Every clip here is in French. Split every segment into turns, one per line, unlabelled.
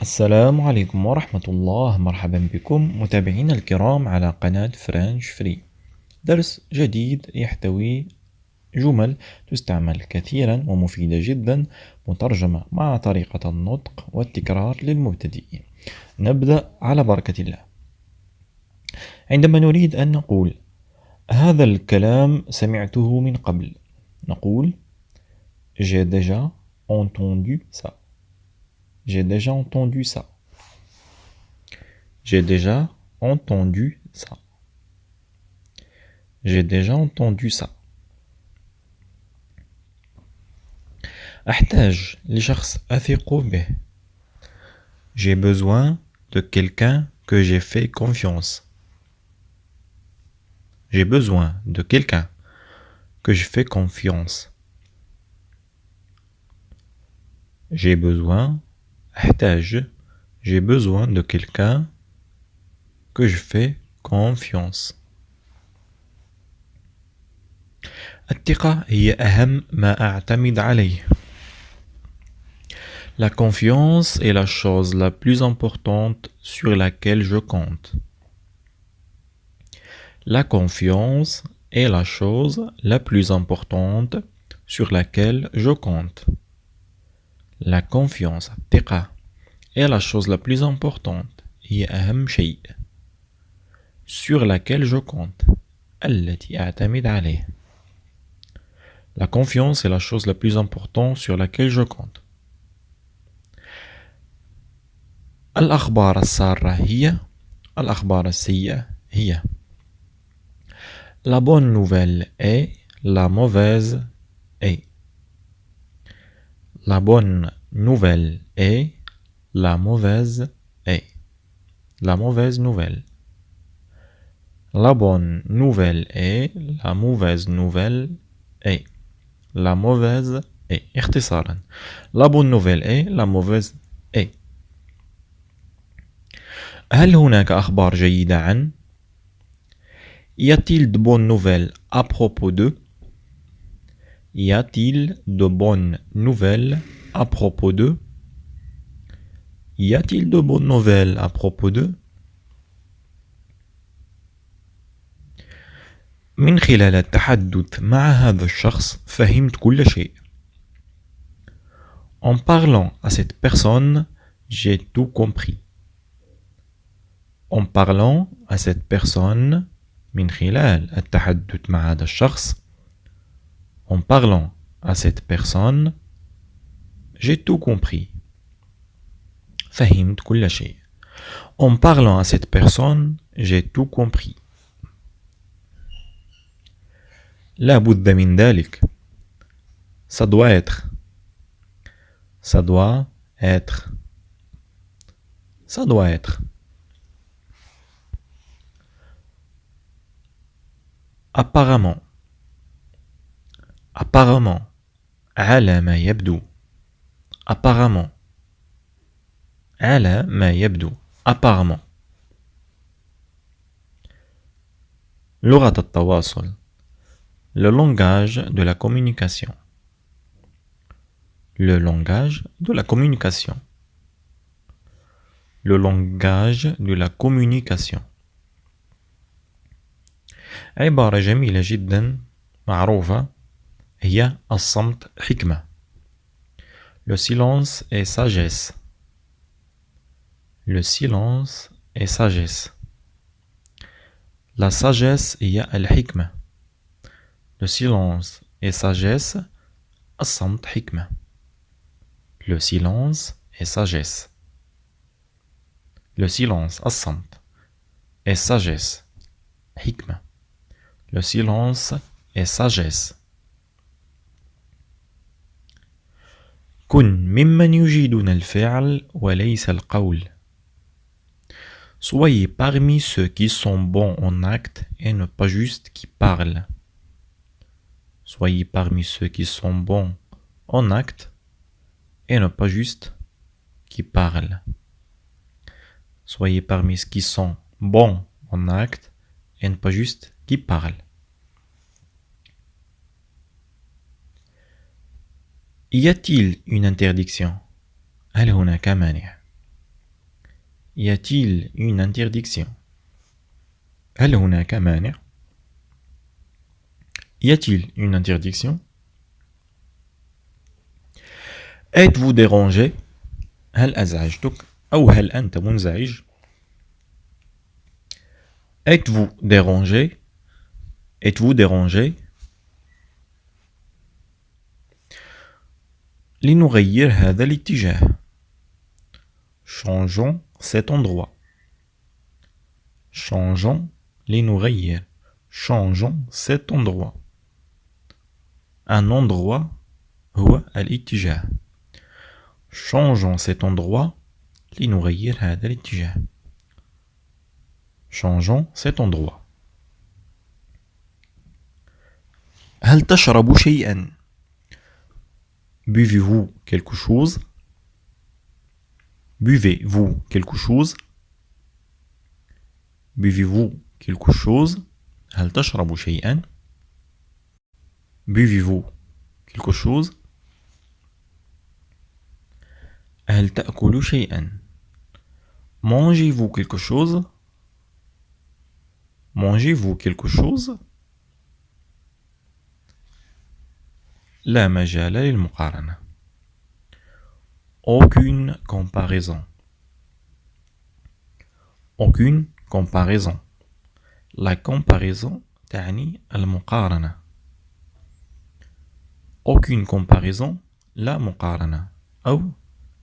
السلام عليكم ورحمة الله. مرحبا بكم متابعينا الكرام على قناة فرنش فري. درس جديد يحتوي جمل تستعمل كثيرا ومفيدة جدا، مترجمة مع طريقة النطق والتكرار للمبتدئين. نبدأ على بركة الله. عندما نريد أن نقول هذا الكلام سمعته من قبل، نقول J'ai déjà entendu ça. J'ai déjà entendu ça. J'ai déjà entendu ça. J'ai déjà entendu ça. أحتاج لشخص أثق به. J'ai besoin de quelqu'un que j'ai fait confiance. J'ai besoin de quelqu'un que je fais confiance. J'ai besoin, أحتاج, j'ai besoin de quelqu'un que je fais confiance. الثقة هي أهم ما أعتمد عليه. La confiance est la chose la plus importante sur laquelle je compte. La confiance est la chose la plus importante sur laquelle je compte. La confiance, الثقة, est la chose la plus importante, هي أهم شيء, sur laquelle je compte, التي أعتمد عليه. La confiance est la chose la plus importante sur laquelle je compte. الأخبار السارة هي الأخبار السيئة هي. La bonne nouvelle est la mauvaise est. La bonne nouvelle est la mauvaise est. La mauvaise nouvelle. La bonne nouvelle est la mauvaise nouvelle est. La mauvaise est. اختصارا. La bonne nouvelle est la mauvaise est. هل هناك أخبار جيدة عن؟ Y a-t-il de bonnes nouvelles à propos de? Y a-t-il de bonnes nouvelles à propos de? Y a-t-il de bonnes nouvelles à propos de? من خلال التحدث مع هذا الشخص فهمت كل شيء. En parlant à cette personne, j'ai tout compris. En parlant à cette personne, من خلال التحدث مع هذا الشخص, en parlant à cette personne, j'ai tout compris. فهمت كل شيء. En parlant à cette personne, j'ai tout compris. لا بد من ذلك. Ça doit être. Ça doit être. Ça doit être. Apparemment. Apparemment. على ما يبدو. Apparemment. على ما يبدو. Apparemment. لغة التواصل. Le langage de la communication. Le langage de la communication. Le langage de la communication. عبارة جميلة جدا معروفة هي الصمت حكمة. Le silence est sagesse. Le silence est sagesse. La sagesse هي الحكمة. Le silence est sagesse. الصمت حكمة. Le silence est sagesse. Le silence, الصمت, est sagesse. حكمة. Le silence est sagesse. كن ممن يجيدون الفعل وليس القول. Soyez parmi ceux qui sont bons en acte et ne pas juste qui parlent. Soyez parmi ceux qui sont bons en acte et ne pas juste qui parlent. Soyez parmi ceux qui sont bons en acte et ne pas juste qui parlent. Y a-t-il une interdiction؟ هل هناك مانع؟ Y a-t-il une interdiction? هل هناك مانع؟ Y a-t-il une interdiction? Êtes-vous dérangé? هل أزعجتك؟ أو هل أنت منزعج؟ Êtes-vous dérangé? Êtes-vous dérangé? لنغير هذا الاتجاه. Changeons cet endroit. Changeons لنغير. Changeons cet endroit. Un endroit هو الاتجاه. Changeons cet endroit لنغير هذا الاتجاه. Changeons cet endroit. هل تشرب شيئا؟ Buvez-vous quelque chose? Buvez-vous quelque chose? Buvez-vous quelque chose? هل تشرب شيئا؟ Buvez-vous quelque chose? هل تأكل شيئا؟ Mangez-vous quelque chose? Mangez-vous quelque chose? لا مجال للمقارنة. Aucune comparaison. Aucune comparaison. La comparaison تعني المقارنة. Aucune comparaison لا مقارنة أو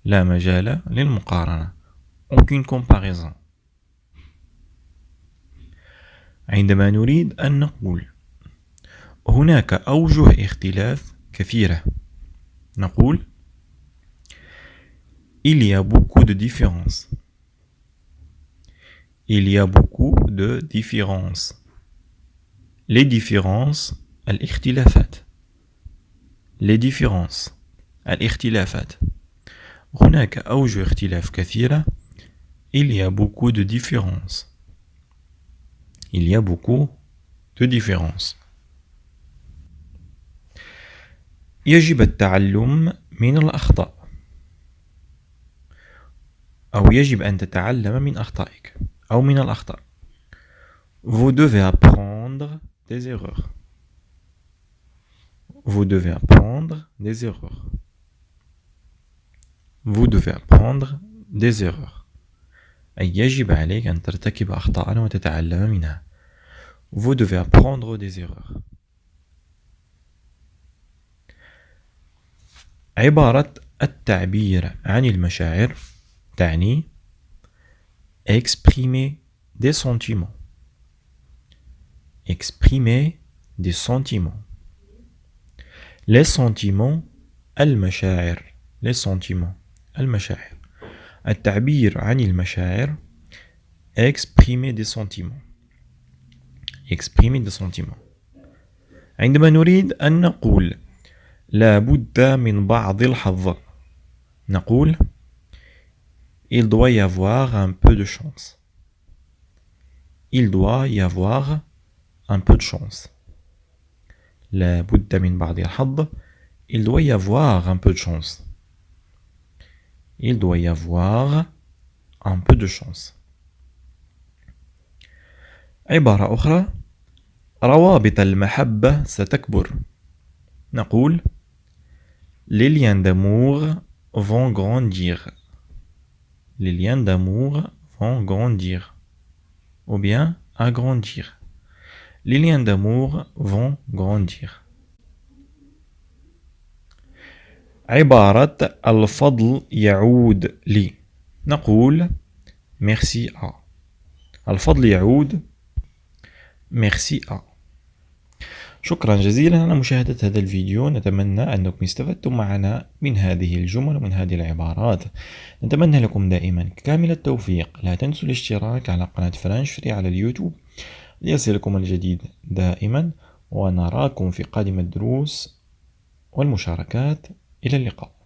لا مجال للمقارنة. Aucune comparaison. عندما نريد أن نقول هناك أوجه اختلاف كثيرة نقول Il y a beaucoup de différences. Il y a beaucoup de différences. Les différences الاختلافات. Les différences الاختلافات. هناك أوجه اختلاف كثيرة. Il y a beaucoup de différences. Il y a beaucoup de différences. يجب التعلم من الأخطاء. أو يجب أن تتعلم من أخطائك أو من الأخطاء. Vous devez apprendre des erreurs. Vous devez apprendre des erreurs. Vous devez apprendre des erreurs. أي يجب عليك أن ترتكب أخطاء وتتعلم منها. Vous devez apprendre des erreurs. عبارة التعبير عن المشاعر تعني exprimer des sentiments. Exprimer des sentiments. Les sentiments المشاعر. Les sentiments المشاعر. التعبير عن المشاعر exprimer des sentiments. Exprimer des sentiments. عندما نريد أن نقول لا بد من بعض الحظ نقول il doit y avoir un peu de chance. Il doit y avoir un peu de chance. لا بد من بعض الحظ. Il doit y avoir un peu de chance. Il doit y avoir un peu de chance. عبارة أخرى روابط المحبة ستكبر نقول les liens d'amour vont grandir. Les liens d'amour vont grandir. Ou bien agrandir. Les liens d'amour vont grandir. عبارة الفضل يعود لي نقول merci à. الفضل يعود merci à. شكرا جزيلا على مشاهدة هذا الفيديو. نتمنى أنكم استفدتم معنا من هذه الجمل ومن هذه العبارات. نتمنى لكم دائما كامل التوفيق. لا تنسوا الاشتراك على قناة فرنش فري على اليوتيوب ليصلكم الجديد دائما، ونراكم في قادم الدروس والمشاركات. إلى اللقاء.